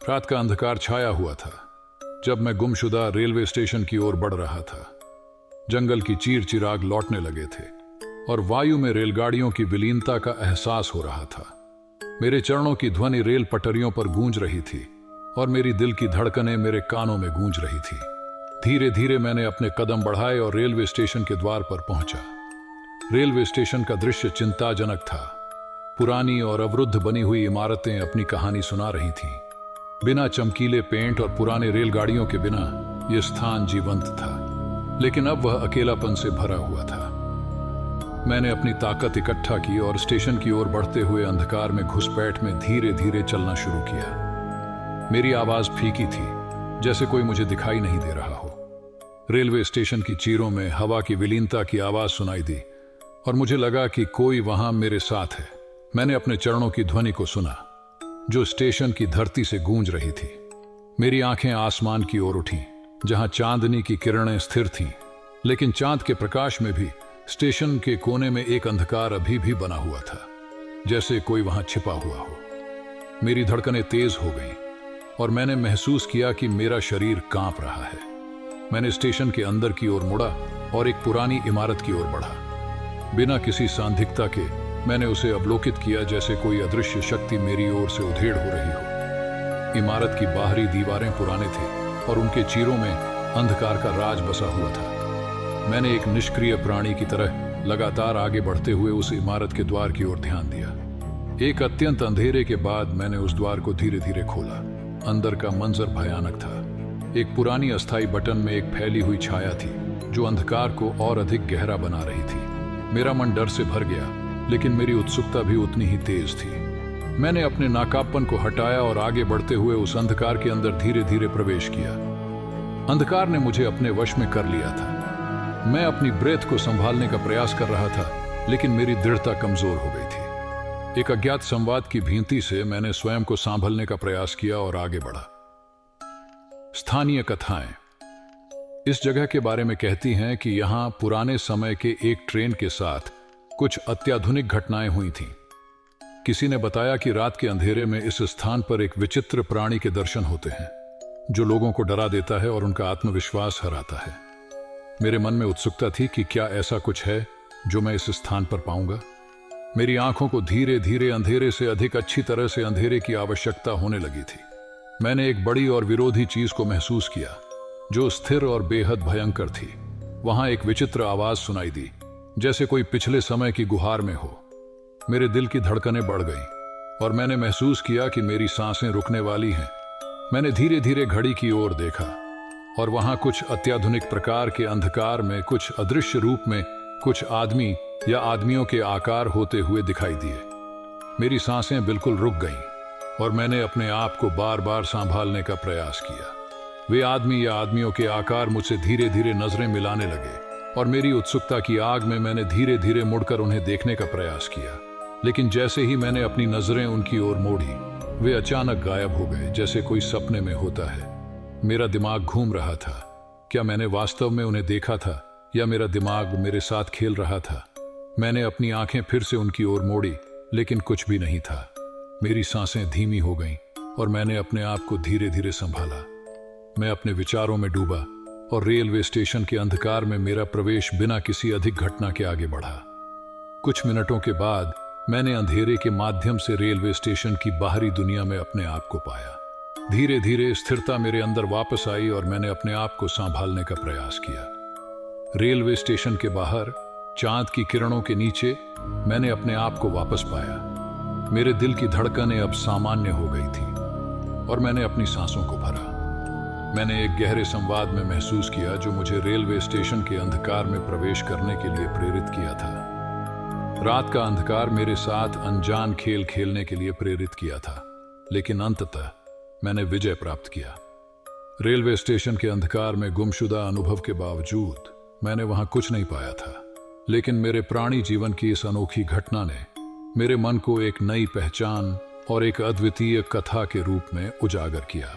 रात का अंधकार छाया हुआ था जब मैं गुमशुदा रेलवे स्टेशन की ओर बढ़ रहा था। जंगल की चीर चिराग लौटने लगे थे और वायु में रेलगाड़ियों की विलीनता का एहसास हो रहा था। मेरे चरणों की ध्वनि रेल पटरियों पर गूंज रही थी और मेरी दिल की धड़कनें मेरे कानों में गूंज रही थी। धीरे धीरे मैंने अपने कदम बढ़ाए और रेलवे स्टेशन के द्वार पर पहुंचा। रेलवे स्टेशन का दृश्य चिंताजनक था। पुरानी और अवरुद्ध बनी हुई इमारतें अपनी कहानी सुना रही थीं। बिना चमकीले पेंट और पुराने रेलगाड़ियों के बिना यह स्थान जीवंत था, लेकिन अब वह अकेलापन से भरा हुआ था। मैंने अपनी ताकत इकट्ठा की और स्टेशन की ओर बढ़ते हुए अंधकार में घुसपैठ में धीरे धीरे चलना शुरू किया। मेरी आवाज फीकी थी, जैसे कोई मुझे दिखाई नहीं दे रहा हो। रेलवे स्टेशन की चीरों में हवा की विलीनता की आवाज सुनाई दी और मुझे लगा कि कोई वहां मेरे साथ है। मैंने अपने चरणों की ध्वनि को सुना, जो स्टेशन की धरती से गूंज रही थी। मेरी आंखें आसमान की ओर उठीं, जहां चांदनी की किरणें स्थिर थीं, लेकिन चांद के प्रकाश में भी स्टेशन के कोने में एक अंधकार अभी भी बना हुआ था, जैसे कोई वहां छिपा हुआ हो। मेरी धड़कनें तेज हो गईं और मैंने महसूस किया कि मेरा शरीर कांप रहा है। मैंने स्टेशन के अंदर की ओर मुड़ा और एक पुरानी इमारत की ओर बढ़ा। बिना किसी सांदिग्धता के मैंने उसे अवलोकित किया, जैसे कोई अदृश्य शक्ति मेरी ओर से उधेड़ हो रही हो। इमारत की बाहरी दीवारें पुराने थे और उनके चीरों में अंधकार का राज बसा हुआ था। मैंने एक निष्क्रिय प्राणी की तरह लगातार आगे बढ़ते हुए उस इमारत के द्वार की ओर ध्यान दिया। एक अत्यंत अंधेरे के बाद मैंने उस द्वार को धीरे धीरे खोला। अंदर का मंजर भयानक था। एक पुरानी अस्थायी बटन में एक फैली हुई छाया थी, जो अंधकार को और अधिक गहरा बना रही थी। मेरा मन डर से भर गया, लेकिन मेरी उत्सुकता भी उतनी ही तेज थी। मैंने अपने नाकाबपन को हटाया और आगे बढ़ते हुए उस अंधकार के अंदर धीरे धीरे प्रवेश किया। अंधकार ने मुझे अपने वश में कर लिया था। मैं अपनी ब्रेथ को संभालने का प्रयास कर रहा था, लेकिन मेरी दृढ़ता कमजोर हो गई थी। एक अज्ञात संवाद की भींती से मैंने स्वयं को संभालने का प्रयास किया और आगे बढ़ा। स्थानीय कथाएं इस जगह के बारे में कहती हैं कि यहां पुराने समय के एक ट्रेन के साथ कुछ अत्याधुनिक घटनाएं हुई थीं। किसी ने बताया कि रात के अंधेरे में इस स्थान पर एक विचित्र प्राणी के दर्शन होते हैं, जो लोगों को डरा देता है और उनका आत्मविश्वास हराता है। मेरे मन में उत्सुकता थी कि क्या ऐसा कुछ है जो मैं इस स्थान पर पाऊंगा। मेरी आंखों को धीरे धीरे अंधेरे से अधिक अच्छी तरह से अंधेरे की आवश्यकता होने लगी थी। मैंने एक बड़ी और विरोधी चीज को महसूस किया, जो स्थिर और बेहद भयंकर थी। वहां एक विचित्र आवाज सुनाई दी, जैसे कोई पिछले समय की गुहार में हो। मेरे दिल की धड़कनें बढ़ गईं और मैंने महसूस किया कि मेरी सांसें रुकने वाली हैं। मैंने धीरे धीरे घड़ी की ओर देखा और वहां कुछ अत्याधुनिक प्रकार के अंधकार में कुछ अदृश्य रूप में कुछ आदमी या आदमियों के आकार होते हुए दिखाई दिए। मेरी सांसें बिल्कुल रुक गईं और मैंने अपने आप को बार बार संभालने का प्रयास किया। वे आदमी या आदमियों के आकार मुझसे धीरे धीरे नजरें मिलाने लगे और मेरी उत्सुकता की आग में मैंने धीरे धीरे मुड़कर उन्हें देखने का प्रयास किया। लेकिन जैसे ही मैंने अपनी नजरें उनकी ओर मोड़ी, वे अचानक गायब हो गए, जैसे कोई सपने में होता है। मेरा दिमाग घूम रहा था। क्या मैंने वास्तव में उन्हें देखा था या मेरा दिमाग मेरे साथ खेल रहा था? मैंने अपनी आंखें फिर से उनकी ओर मोड़ी, लेकिन कुछ भी नहीं था। मेरी सांसें धीमी हो गईं और मैंने अपने आप को धीरे धीरे संभाला। मैं अपने विचारों में डूबा और रेलवे स्टेशन के अंधकार में मेरा प्रवेश बिना किसी अधिक घटना के आगे बढ़ा। कुछ मिनटों के बाद मैंने अंधेरे के माध्यम से रेलवे स्टेशन की बाहरी दुनिया में अपने आप को पाया। धीरे धीरे स्थिरता मेरे अंदर वापस आई और मैंने अपने आप को संभालने का प्रयास किया। रेलवे स्टेशन के बाहर चांद की किरणों के नीचे मैंने अपने आप को वापस पाया। मेरे दिल की धड़कनें अब सामान्य हो गई थी और मैंने अपनी सांसों को भरा। मैंने एक गहरे संवाद में महसूस किया, जो मुझे रेलवे स्टेशन के अंधकार में प्रवेश करने के लिए प्रेरित किया था। रात का अंधकार मेरे साथ अनजान खेल खेलने के लिए प्रेरित किया था, लेकिन अंततः मैंने विजय प्राप्त किया। रेलवे स्टेशन के अंधकार में गुमशुदा अनुभव के बावजूद मैंने वहां कुछ नहीं पाया था, लेकिन मेरे प्राणी जीवन की इस अनोखी घटना ने मेरे मन को एक नई पहचान और एक अद्वितीय कथा के रूप में उजागर किया।